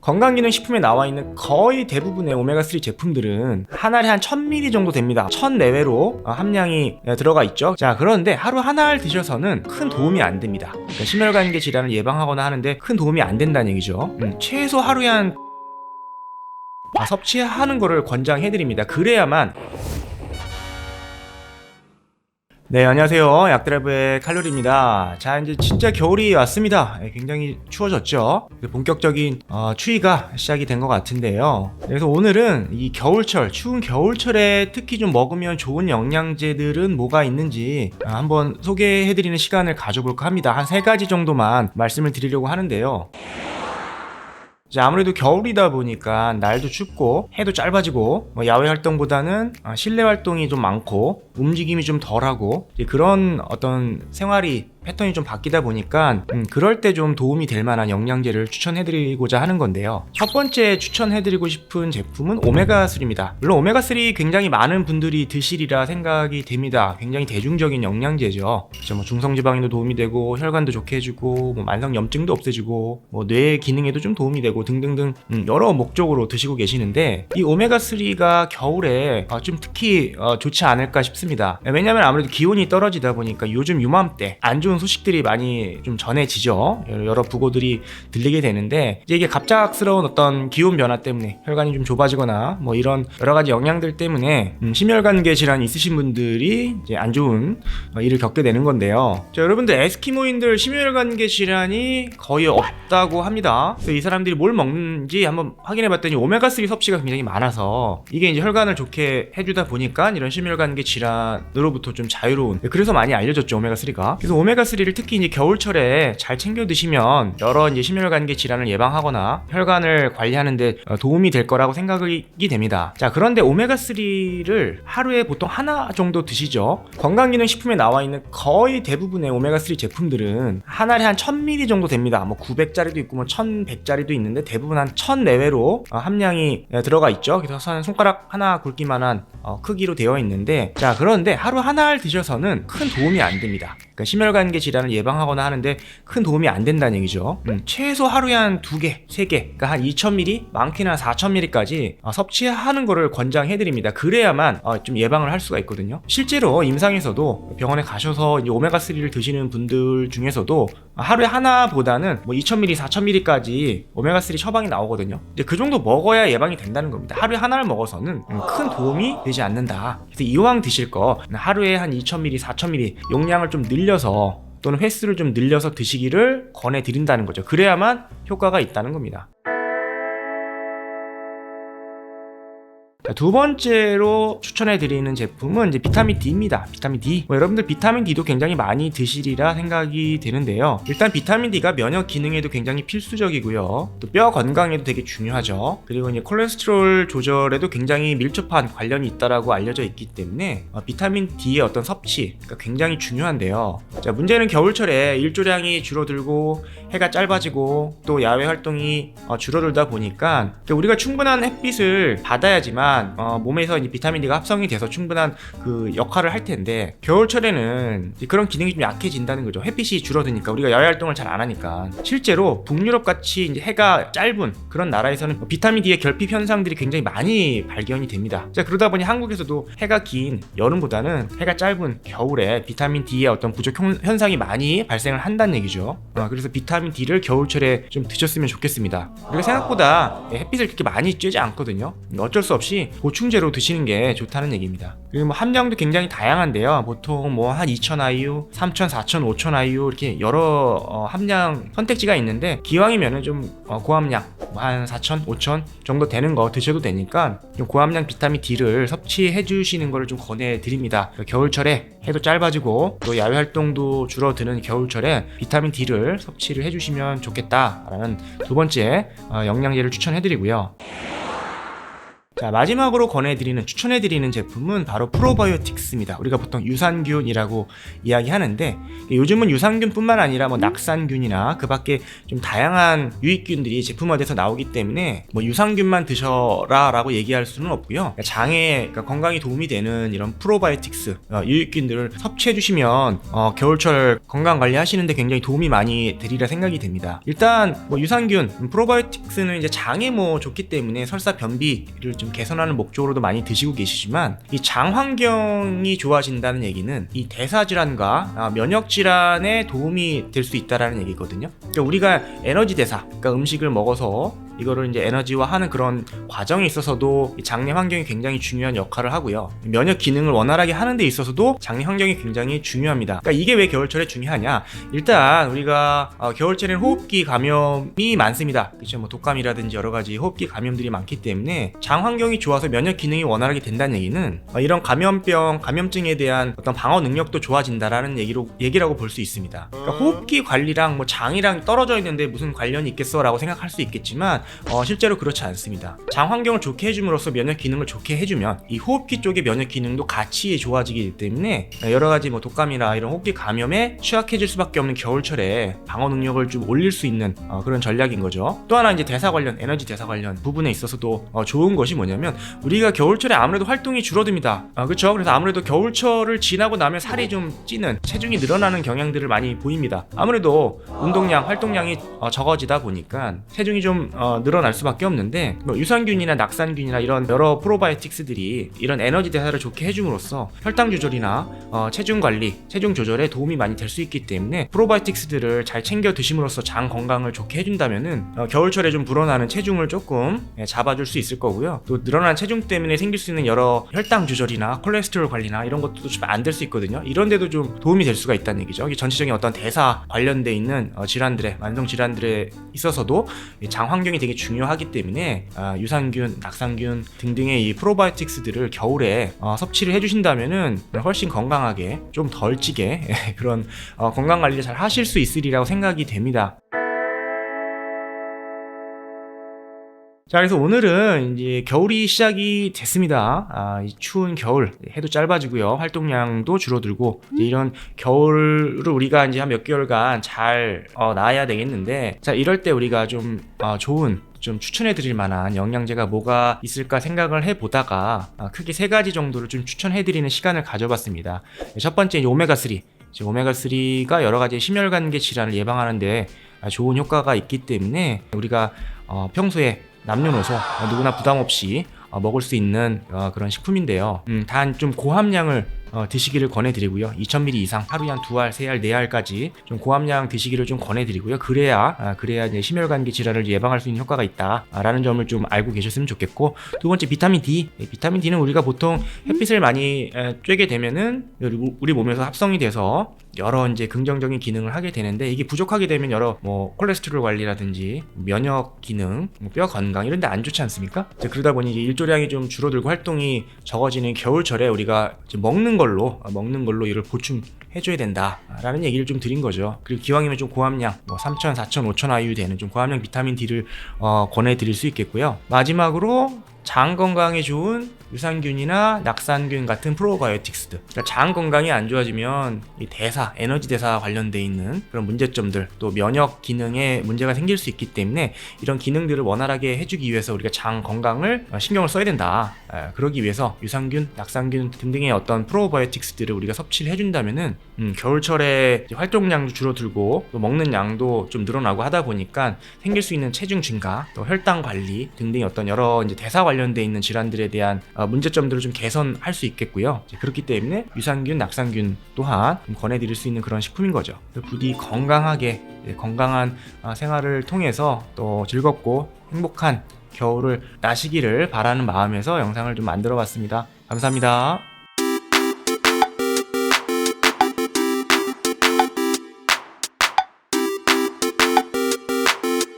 건강기능식품에 나와 있는 거의 대부분의 오메가3 제품들은 한 알에 한 1000ml 정도 됩니다. 1000 내외로 함량이 들어가 있죠. 자, 그런데 하루 한 알 드셔서는 큰 도움이 안 됩니다. 그러니까 심혈관계 질환을 예방하거나 하는데 큰 도움이 안 된다는 얘기죠. 최소 하루에 한 섭취하는 거를 권장해드립니다. 그래야만. 네, 안녕하세요. 약드라이브의 칼로리입니다. 자, 이제 진짜 겨울이 왔습니다. 굉장히 추워졌죠. 본격적인 추위가 시작이 된 것 같은데요. 그래서 오늘은 이 겨울철, 추운 겨울철에 특히 좀 먹으면 좋은 영양제들은 뭐가 있는지 한번 소개해드리는 시간을 가져볼까 합니다. 한 3가지 정도만 말씀을 드리려고 하는데요. 자, 아무래도 겨울이다 보니까 날도 춥고 해도 짧아지고 야외 활동보다는 실내 활동이 좀 많고 움직임이 좀 덜하고 그런 어떤 생활이 패턴이 좀 바뀌다 보니까 그럴 때 좀 도움이 될 만한 영양제를 추천해드리고자 하는 건데요. 첫 번째 추천해드리고 싶은 제품은 오메가3입니다. 물론 오메가3 굉장히 많은 분들이 드시리라 생각이 됩니다. 굉장히 대중적인 영양제죠. 그렇죠? 중성지방에도 도움이 되고 혈관도 좋게 해주고 만성염증도 없애주고 뇌 기능에도 좀 도움이 되고 등등등 여러 목적으로 드시고 계시는데 이 오메가3가 겨울에 좀 특히 좋지 않을까 싶습니다. 왜냐하면 아무래도 기온이 떨어지다 보니까 요즘 이맘때 안 좋은 소식들이 많이 좀 전해지죠. 여러 부고들이 들리게 되는데 이제 이게 갑작스러운 어떤 기온 변화 때문에 혈관이 좀 좁아지거나 이런 여러 가지 영향들 때문에 심혈관계 질환이 있으신 분들이 이제 안 좋은 일을 겪게 되는 건데요. 자, 여러분들 에스키모인들 심혈관계 질환이 거의 없다고 합니다. 그래서 이 사람들이 뭘 먹는지 한번 확인해봤더니 오메가3 섭취가 굉장히 많아서 이게 이제 혈관을 좋게 해주다 보니까 이런 심혈관계 질환으로부터 좀 자유로운, 그래서 많이 알려졌죠, 오메가3가. 그래서 오메가3를 특히 이제 겨울철에 잘 챙겨 드시면 여러 이제 심혈관계 질환을 예방하거나 혈관을 관리하는데 도움이 될 거라고 생각이 됩니다. 자, 그런데 오메가3를 하루에 보통 하나 정도 드시죠. 건강기능식품에 나와 있는 거의 대부분의 오메가3 제품들은 한 알에 한 1000ml 정도 됩니다. 900짜리도 있고 1100짜리도 있는데 대부분 한 1000 내외로 함량이 들어가 있죠. 그래서 한 손가락 하나 굵기만한 크기로 되어 있는데, 자, 그런데 하루 한 알 드셔서는 큰 도움이 안 됩니다. 그러니까 심혈관계 질환을 예방하거나 하는데 큰 도움이 안 된다는 얘기죠. 최소 하루에 한 2개, 3개, 그러니까 한 2000ml, 많게는 한 4000ml까지 섭취하는 거를 권장해드립니다. 그래야만 좀 예방을 할 수가 있거든요. 실제로 임상에서도 병원에 가셔서 이제 오메가3를 드시는 분들 중에서도 하루에 하나보다는 2000ml, 4000ml까지 오메가3 처방이 나오거든요. 근데 그 정도 먹어야 예방이 된다는 겁니다. 하루에 하나를 먹어서는 큰 도움이 되지 않는다. 그래서 이왕 드실 거 하루에 한 2000ml, 4000ml 용량을 좀 늘려서 또는 횟수를 좀 늘려서 드시기를 권해드린다는 거죠. 그래야만 효과가 있다는 겁니다. 두 번째로 추천해드리는 제품은 이제 비타민 D입니다. 비타민 D. 여러분들 비타민 D도 굉장히 많이 드시리라 생각이 되는데요. 일단 비타민 D가 면역 기능에도 굉장히 필수적이고요. 또 뼈 건강에도 되게 중요하죠. 그리고 이제 콜레스테롤 조절에도 굉장히 밀접한 관련이 있다라고 알려져 있기 때문에 비타민 D의 어떤 섭취가 굉장히 중요한데요. 자, 문제는 겨울철에 일조량이 줄어들고 해가 짧아지고 또 야외 활동이 줄어들다 보니까 우리가 충분한 햇빛을 받아야지만 몸에서 이제 비타민 D가 합성이 돼서 충분한 그 역할을 할 텐데 겨울철에는 그런 기능이 좀 약해진다는 거죠. 햇빛이 줄어드니까 우리가 야외 활동을 잘 안 하니까. 실제로 북유럽 같이 이제 해가 짧은 그런 나라에서는 비타민 D의 결핍 현상들이 굉장히 많이 발견이 됩니다. 자, 그러다 보니 한국에서도 해가 긴 여름보다는 해가 짧은 겨울에 비타민 D의 어떤 부족 현상이 많이 발생을 한다는 얘기죠. 그래서 비타민 D를 겨울철에 좀 드셨으면 좋겠습니다. 우리가 생각보다 햇빛을 그렇게 많이 쬐지 않거든요. 어쩔 수 없이 보충제로 드시는 게 좋다는 얘기입니다. 그리고 함량도 굉장히 다양한데요. 보통 한 2000IU, 3000, 4000, 5000IU 이렇게 여러 함량 선택지가 있는데 기왕이면은 좀 고함량 한 4000, 5000 정도 되는 거 드셔도 되니까 고함량 비타민 D를 섭취해 주시는 거를 좀 권해드립니다. 겨울철에 해도 짧아지고 또 야외 활동도 줄어드는 겨울철에 비타민 D를 섭취를 해주시면 좋겠다라는 두 번째 영양제를 추천해드리고요. 자, 마지막으로 추천해드리는 제품은 바로 프로바이오틱스입니다. 우리가 보통 유산균이라고 이야기하는데, 요즘은 유산균뿐만 아니라 뭐 낙산균이나 그 밖에 좀 다양한 유익균들이 제품화돼서 나오기 때문에 뭐 유산균만 드셔라 라고 얘기할 수는 없고요. 장에 건강에 도움이 되는 이런 프로바이오틱스 유익균들을 섭취해주시면 겨울철 건강관리 하시는데 굉장히 도움이 많이 되리라 생각이 됩니다. 일단 뭐 유산균, 프로바이오틱스는 이제 장에 뭐 좋기 때문에 설사 변비를 좀 개선하는 목적으로도 많이 드시고 계시지만, 이 장 환경이 좋아진다는 얘기는 이 대사질환과 면역질환에 도움이 될 수 있다는 얘기거든요. 그러니까 우리가 에너지 대사, 그러니까 음식을 먹어서 이거를 이제 에너지화하는 그런 과정에 있어서도 장내 환경이 굉장히 중요한 역할을 하고요. 면역 기능을 원활하게 하는 데 있어서도 장내 환경이 굉장히 중요합니다. 그러니까 이게 왜 겨울철에 중요하냐? 일단 우리가 겨울철에는 호흡기 감염이 많습니다. 그렇죠? 뭐 독감이라든지 여러 가지 호흡기 감염들이 많기 때문에 장 환경이 좋아서 면역 기능이 원활하게 된다는 얘기는 이런 감염증에 대한 어떤 방어 능력도 좋아진다라는 얘기라고 볼 수 있습니다. 그러니까 호흡기 관리랑 뭐 장이랑 떨어져 있는데 무슨 관련이 있겠어라고 생각할 수 있겠지만 실제로 그렇지 않습니다. 장 환경을 좋게 해줌으로써 면역 기능을 좋게 해주면 이 호흡기 쪽의 면역 기능도 같이 좋아지기 때문에 여러 가지 뭐 독감이나 이런 호흡기 감염에 취약해질 수밖에 없는 겨울철에 방어 능력을 좀 올릴 수 있는 그런 전략인 거죠. 또 하나 이제 대사 관련, 에너지 대사 관련 부분에 있어서도 좋은 것이 뭐냐면, 우리가 겨울철에 아무래도 활동이 줄어듭니다. 그렇죠? 그래서 아무래도 겨울철을 지나고 나면 살이 좀 찌는, 체중이 늘어나는 경향들을 많이 보입니다. 아무래도 운동량, 활동량이 적어지다 보니까 체중이 좀 늘어날 수밖에 없는데, 뭐 유산균이나 낙산균이나 이런 여러 프로바이오틱스들이 이런 에너지 대사를 좋게 해줌으로써 혈당 조절이나 체중 관리, 체중 조절에 도움이 많이 될 수 있기 때문에 프로바이오틱스들을 잘 챙겨 드심으로써 장 건강을 좋게 해준다면은 겨울철에 좀 불어나는 체중을 조금 잡아줄 수 있을 거고요. 또 늘어난 체중 때문에 생길 수 있는 여러 혈당 조절이나 콜레스테롤 관리나 이런 것도 좀 안 될 수 있거든요. 이런 데도 좀 도움이 될 수가 있다는 얘기죠. 전체적인 어떤 대사 관련돼 있는 만성 질환들에 있어서도 장 환경이 되게 중요하기 때문에 유산균, 낙산균 등등의 이 프로바이오틱스들을 겨울에 섭취를 해주신다면은 훨씬 건강하게, 좀 덜 찌게 그런 건강 관리를 잘 하실 수 있으리라고 생각이 됩니다. 자, 그래서 오늘은 이제 겨울이 시작이 됐습니다. 이 추운 겨울, 해도 짧아지고요, 활동량도 줄어들고, 이제 이런 겨울을 우리가 이제 한 몇 개월간 잘 나아야 되겠는데, 자, 이럴 때 우리가 좀 좋은, 좀 추천해드릴 만한 영양제가 뭐가 있을까 생각을 해보다가 크게 3가지 정도를 좀 추천해드리는 시간을 가져봤습니다. 첫 번째, 이제 오메가3. 오메가3가 여러 가지 심혈관계 질환을 예방하는데 좋은 효과가 있기 때문에 우리가 평소에 남녀노소 누구나 부담 없이 먹을 수 있는 그런 식품인데요. 단 좀 고함량을 드시기를 권해드리고요. 2000ml 이상 하루에 한 2알, 3알, 4알까지 좀 고함량 드시기를 좀 권해드리고요. 그래야 이제 심혈관계 질환을 예방할 수 있는 효과가 있다라는 점을 좀 알고 계셨으면 좋겠고, 두 번째, 비타민 D. 비타민 D는 우리가 보통 햇빛을 많이 쬐게 되면은 우리 몸에서 합성이 돼서 여러 이제 긍정적인 기능을 하게 되는데, 이게 부족하게 되면 여러 뭐 콜레스테롤 관리라든지 면역 기능, 뼈 건강 이런 데 안 좋지 않습니까? 그러다 보니 이제 일조량이 좀 줄어들고 활동이 적어지는 겨울철에 우리가 이제 먹는 걸로 이를 보충해줘야 된다라는 얘기를 좀 드린 거죠. 그리고 기왕이면 좀 고함량, 뭐 3000, 4000, 5000 IU 되는 좀 고함량 비타민 D를 권해드릴 수 있겠고요. 마지막으로 장 건강에 좋은 유산균이나 낙산균 같은 프로바이오틱스들. 그러니까 장 건강이 안 좋아지면 이 대사, 에너지 대사 관련돼 있는 그런 문제점들, 또 면역 기능에 문제가 생길 수 있기 때문에 이런 기능들을 원활하게 해주기 위해서 우리가 장 건강을 신경을 써야 된다. 그러기 위해서 유산균, 낙산균 등등의 어떤 프로바이오틱스들을 우리가 섭취를 해준다면은 겨울철에 활동량도 줄어들고 또 먹는 양도 좀 늘어나고 하다 보니까 생길 수 있는 체중 증가, 또 혈당 관리 등등의 어떤 여러 이제 대사 관련돼 있는 질환들에 대한 문제점들을 좀 개선할 수 있겠고요. 그렇기 때문에 유산균, 낙산균 또한 권해드릴 수 있는 그런 식품인 거죠. 부디 건강하게, 건강한 생활을 통해서 또 즐겁고 행복한 겨울을 나시기를 바라는 마음에서 영상을 좀 만들어 봤습니다. 감사합니다.